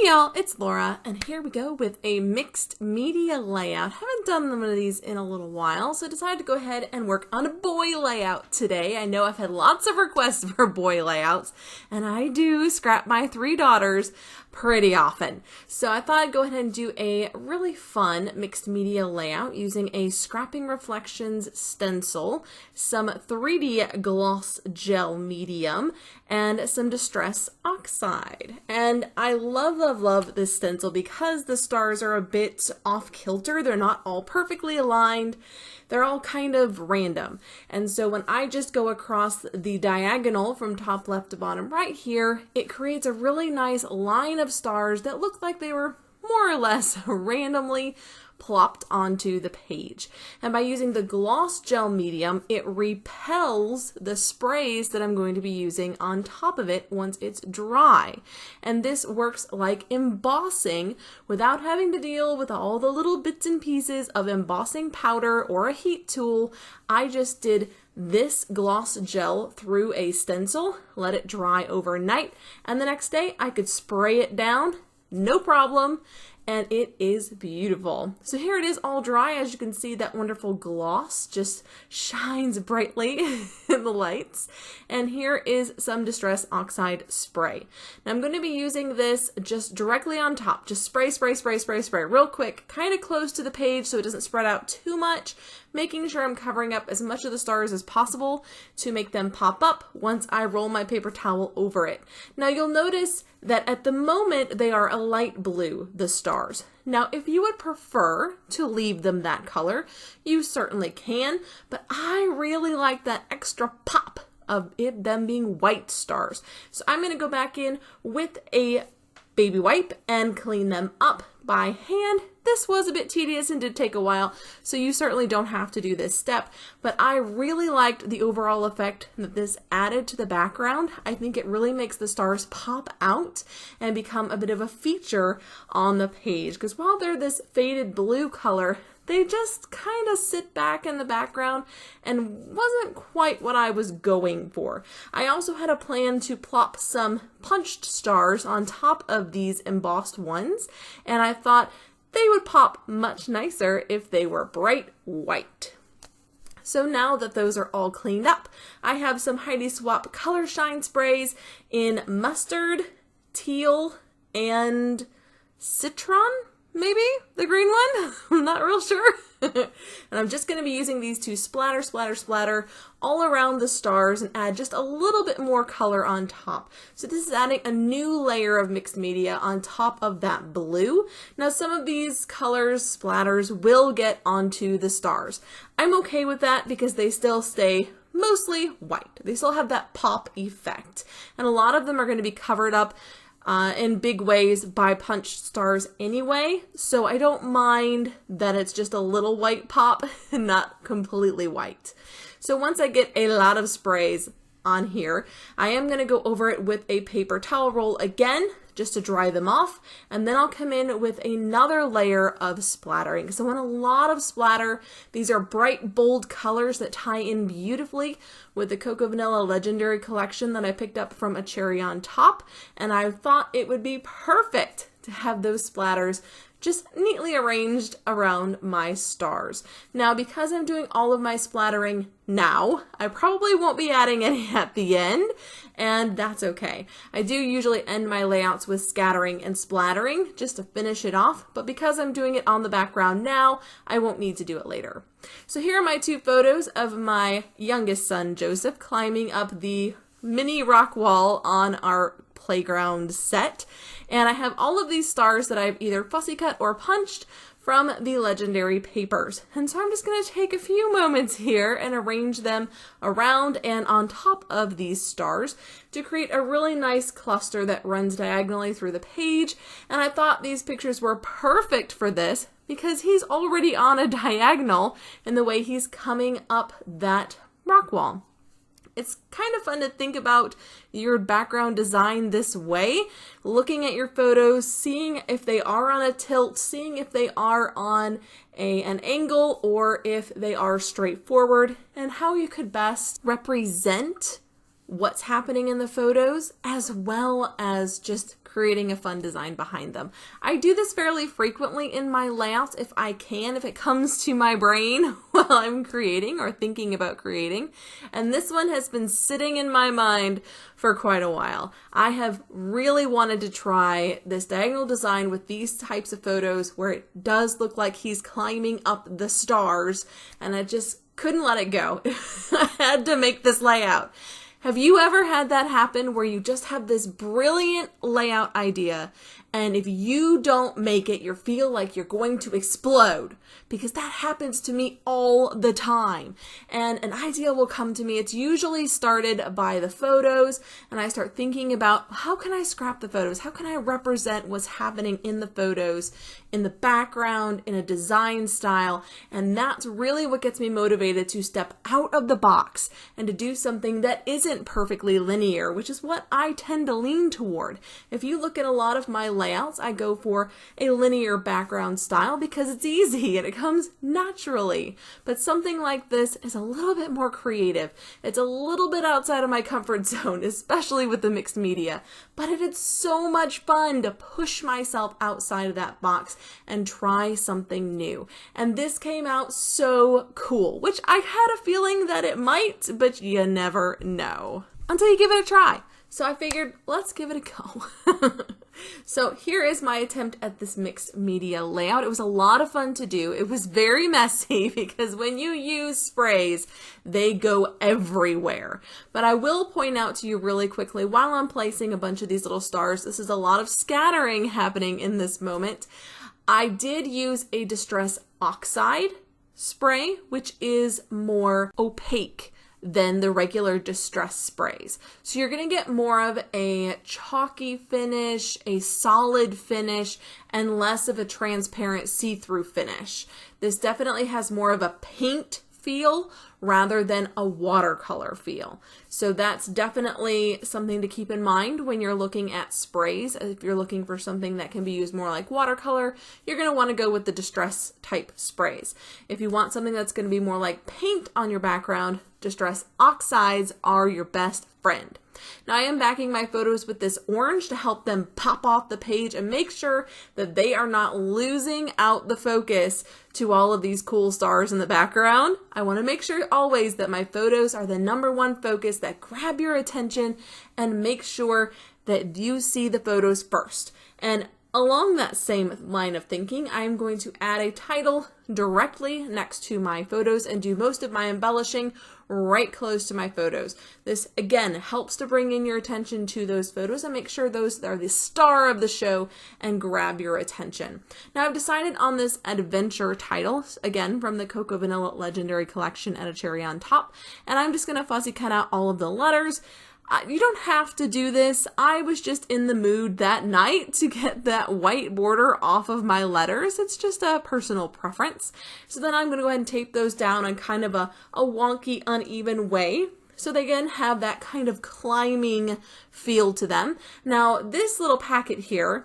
Hey y'all, it's Laura, and here we go with a mixed media layout. Haven't done one of these in a little while, so I decided to go ahead and work on a boy layout today. I know I've had lots of requests for boy layouts, and I do scrap my 3 daughters pretty often. So I thought I'd go ahead and do a really fun mixed media layout using a Scrapping Reflections stencil, some 3D gloss gel medium, and some Distress Oxide. And I love this stencil because the stars are a bit off kilter. They're not all perfectly aligned. They're all kind of random. And so when I just go across the diagonal from top left to bottom right here, it creates a really nice line of stars that look like they were more or less randomly plopped onto the page. And by using the gloss gel medium, it repels the sprays that I'm going to be using on top of it once it's dry. And this works like embossing without having to deal with all the little bits and pieces of embossing powder or a heat tool. I just did this gloss gel through a stencil, let it dry overnight, and the next day I could spray it down, no problem, and it is beautiful. So here it is all dry. As you can see, that wonderful gloss just shines brightly in the lights. And here is some Distress Oxide spray. Now I'm going to be using this just directly on top. Just spray real quick, kind of close to the page so it doesn't spread out too much, making sure I'm covering up as much of the stars as possible to make them pop up once I roll my paper towel over it. Now you'll notice that at the moment they are a light blue, the stars. Now if you would prefer to leave them that color, you certainly can, but I really like that extra pop of them being white stars. So I'm going to go back in with a baby wipe and clean them up by hand. This was a bit tedious and did take a while, so you certainly don't have to do this step, but I really liked the overall effect that this added to the background. I think it really makes the stars pop out and become a bit of a feature on the page, because while they're this faded blue color, they just kind of sit back in the background and wasn't quite what I was going for. I also had a plan to plop some punched stars on top of these embossed ones, and I thought they would pop much nicer if they were bright white. So now that those are all cleaned up, I have some Heidi Swapp Color Shine sprays in mustard, teal, and citron. Maybe the green one? I'm not real sure. And I'm just going to be using these to splatter all around the stars and add just a little bit more color on top. So this is adding a new layer of mixed media on top of that blue. Now some of these colors, splatters, will get onto the stars. I'm okay with that because they still stay mostly white. They still have that pop effect. And a lot of them are going to be covered up in big ways by punched stars anyway, so I don't mind that it's just a little white pop and not completely white. So once I get a lot of sprays on here, I am going to go over it with a paper towel roll again, just to dry them off, and then I'll come in with another layer of splattering because I want a lot of splatter. These are bright, bold colors that tie in beautifully with the Cocoa Vanilla Legendary Collection that I picked up from A Cherry on Top, and I thought it would be perfect to have those splatters just neatly arranged around my stars. Now, because I'm doing all of my splattering now, I probably won't be adding any at the end, and that's okay. I do usually end my layouts with scattering and splattering just to finish it off, but because I'm doing it on the background now, I won't need to do it later. So here are my 2 photos of my youngest son, Joseph, climbing up the mini rock wall on our playground set, and I have all of these stars that I've either fussy cut or punched from the Legendary papers. And so I'm just going to take a few moments here and arrange them around and on top of these stars to create a really nice cluster that runs diagonally through the page. And I thought these pictures were perfect for this because he's already on a diagonal in the way he's coming up that rock wall. It's kind of fun to think about your background design this way, looking at your photos, seeing if they are on a tilt, seeing if they are on an angle or if they are straightforward, and how you could best represent what's happening in the photos, as well as just creating a fun design behind them. I do this fairly frequently in my layouts if I can, if it comes to my brain while I'm creating or thinking about creating. And this one has been sitting in my mind for quite a while. I have really wanted to try this diagonal design with these types of photos where it does look like he's climbing up the stars, and I just couldn't let it go. I had to make this layout. Have you ever had that happen where you just have this brilliant layout idea, and if you don't make it, you feel like you're going to explode? Because that happens to me all the time. And an idea will come to me. It's usually started by the photos, and I start thinking about, how can I scrap the photos? How can I represent what's happening in the photos, in the background, in a design style? And that's really what gets me motivated to step out of the box and to do something that isn't perfectly linear, which is what I tend to lean toward. If you look at a lot of my layouts, I go for a linear background style because it's easy and it comes naturally. But something like this is a little bit more creative. It's a little bit outside of my comfort zone, especially with the mixed media. But it is so much fun to push myself outside of that box and try something new. And this came out so cool, which I had a feeling that it might, but you never know until you give it a try. So I figured, let's give it a go. So here is my attempt at this mixed media layout. It was a lot of fun to do. It was very messy because when you use sprays, they go everywhere. But I will point out to you really quickly, while I'm placing a bunch of these little stars, this is a lot of scattering happening in this moment. I did use a Distress Oxide spray, which is more opaque than the regular distress sprays. So you're going to get more of a chalky finish, a solid finish, and less of a transparent see-through finish. This definitely has more of a paint feel rather than a watercolor feel. So that's definitely something to keep in mind when you're looking at sprays. If you're looking for something that can be used more like watercolor, you're going to want to go with the distress type sprays. If you want something that's going to be more like paint on your background, Distress Oxides are your best friend. Now I am backing my photos with this orange to help them pop off the page and make sure that they are not losing out the focus to all of these cool stars in the background. I want to make sure always that my photos are the #1 focus that grab your attention and make sure that you see the photos first. And along that same line of thinking, I am going to add a title directly next to my photos and do most of my embellishing right close to my photos. This again helps to bring in your attention to those photos and make sure those are the star of the show and grab your attention. Now I've decided on this adventure title, again from the Cocoa Vanilla Legendary Collection and a cherry on top, and I'm just going to fussy cut out all of the letters. You don't have to do this. I was just in the mood that night to get that white border off of my letters. It's just a personal preference. So then I'm going to go ahead and tape those down on kind of a wonky, uneven way, so they again have that kind of climbing feel to them. Now this little packet here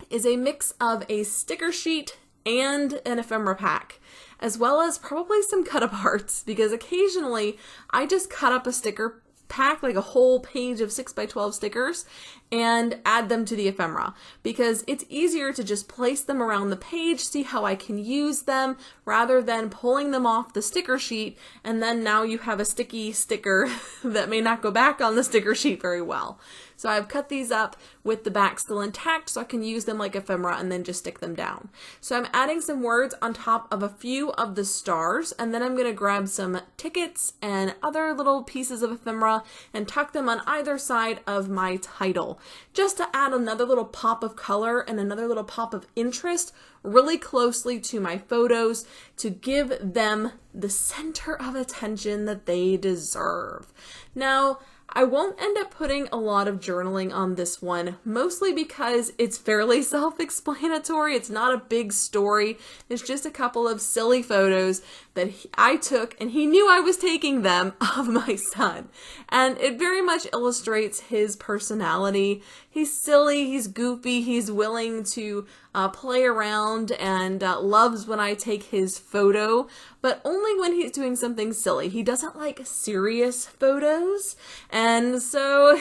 is a mix of a sticker sheet and an ephemera pack, as well as probably some cut-up arts, because occasionally I just cut up a sticker pack, like a whole page of 6x12 stickers, and add them to the ephemera because it's easier to just place them around the page, see how I can use them, rather than pulling them off the sticker sheet and then now you have a sticky sticker that may not go back on the sticker sheet very well. So I've cut these up with the back still intact so I can use them like ephemera and then just stick them down. So I'm adding some words on top of a few of the stars, and then I'm going to grab some tickets and other little pieces of ephemera and tuck them on either side of my title, just to add another little pop of color and another little pop of interest really closely to my photos to give them the center of attention that they deserve. Now, I won't end up putting a lot of journaling on this one, mostly because it's fairly self-explanatory. It's not a big story. It's just a couple of silly photos that I took, and he knew I was taking them, of my son. And it very much illustrates his personality. He's silly, he's goofy, he's willing to play around and loves when I take his photo, but only when he's doing something silly. He doesn't like serious photos, and so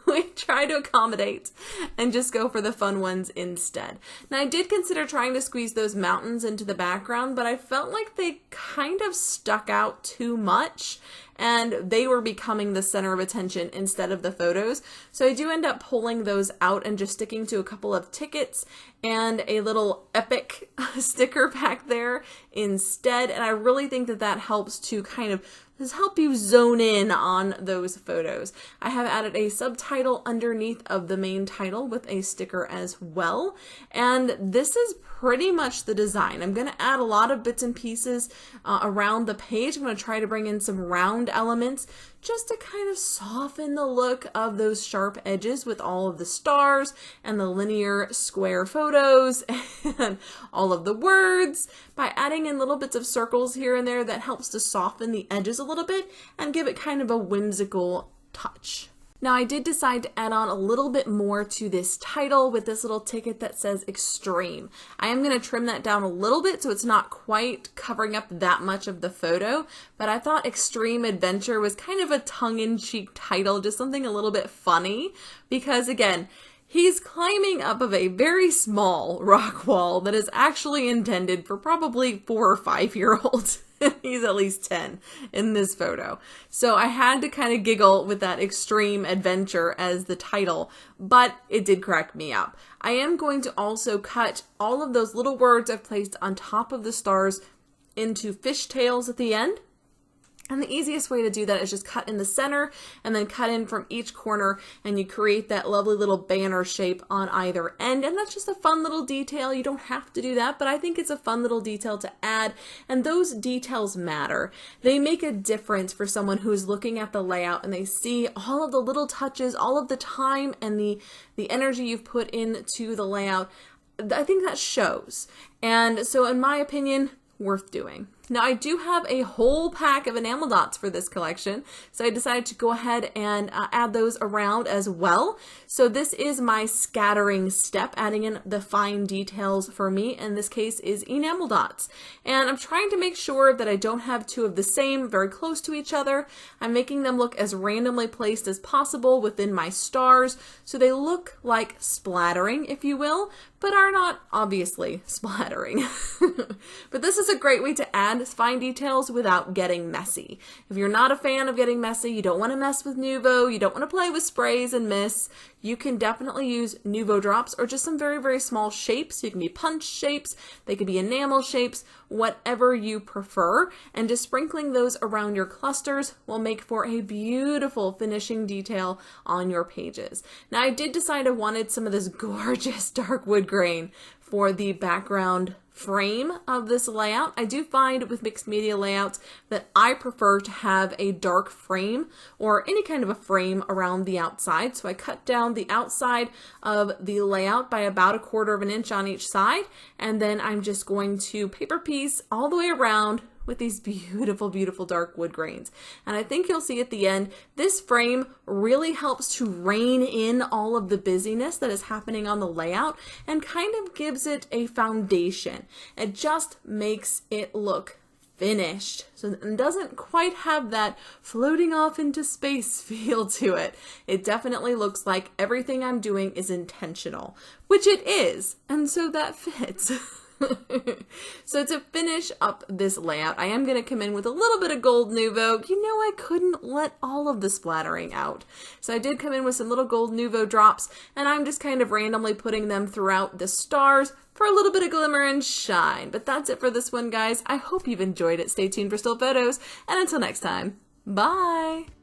we try to accommodate and just go for the fun ones instead. Now, I did consider trying to squeeze those mountains into the background, but I felt like they kind of stuck out too much and they were becoming the center of attention instead of the photos. So I do end up pulling those out and just sticking to a couple of tickets and a little epic sticker back there instead. And I really think that that helps to kind of just help you zone in on those photos. I have added a subtitle underneath of the main title with a sticker as well. And this is pretty much the design. I'm going to add a lot of bits and pieces around the page. I'm going to try to bring in some round elements just to kind of soften the look of those sharp edges with all of the stars and the linear square photos and all of the words by adding in little bits of circles here and there that helps to soften the edges a little bit and give it kind of a whimsical touch. Now, I did decide to add on a little bit more to this title with this little ticket that says extreme. I am going to trim that down a little bit so it's not quite covering up that much of the photo, but I thought extreme adventure was kind of a tongue-in-cheek title, just something a little bit funny, because again, he's climbing up of a very small rock wall that is actually intended for probably 4 or 5-year-olds. He's at least 10 in this photo. So I had to kind of giggle with that extreme adventure as the title, but it did crack me up. I am going to also cut all of those little words I've placed on top of the stars into fishtails at the end. And the easiest way to do that is just cut in the center and then cut in from each corner, and you create that lovely little banner shape on either end. And that's just a fun little detail. You don't have to do that, but I think it's a fun little detail to add. And those details matter. They make a difference for someone who's looking at the layout and they see all of the little touches, all of the time and the energy you've put into the layout. I think that shows. And so in my opinion, worth doing. Now, I do have a whole pack of enamel dots for this collection, so I decided to go ahead and add those around as well. So this is my scattering step, adding in the fine details for me. In this case is enamel dots. And I'm trying to make sure that I don't have two of the same very close to each other. I'm making them look as randomly placed as possible within my stars, so they look like splattering, if you will, but are not obviously splattering. But this is a great way to add fine details without getting messy. If you're not a fan of getting messy, you don't want to mess with Nuvo, you don't want to play with sprays and mists, you can definitely use Nuvo drops or just some very, very small shapes. You can be punch shapes, they could be enamel shapes, whatever you prefer. And just sprinkling those around your clusters will make for a beautiful finishing detail on your pages. Now, I did decide I wanted some of this gorgeous dark wood grain for the background frame of this layout. I do find with mixed media layouts that I prefer to have a dark frame or any kind of a frame around the outside. So I cut down the outside of the layout by about 1/4 inch on each side, and then I'm just going to paper piece all the way around with these beautiful, beautiful dark wood grains. And I think you'll see at the end, this frame really helps to rein in all of the busyness that is happening on the layout and kind of gives it a foundation. It just makes it look finished. So it doesn't quite have that floating off into space feel to it. It definitely looks like everything I'm doing is intentional, which it is. And so that fits. So to finish up this layout, I am going to come in with a little bit of gold Nuvo. You know, I couldn't let all of the splattering out. So I did come in with some little gold Nuvo drops, and I'm just kind of randomly putting them throughout the stars for a little bit of glimmer and shine. But that's it for this one, guys. I hope you've enjoyed it. Stay tuned for still photos, and until next time, bye!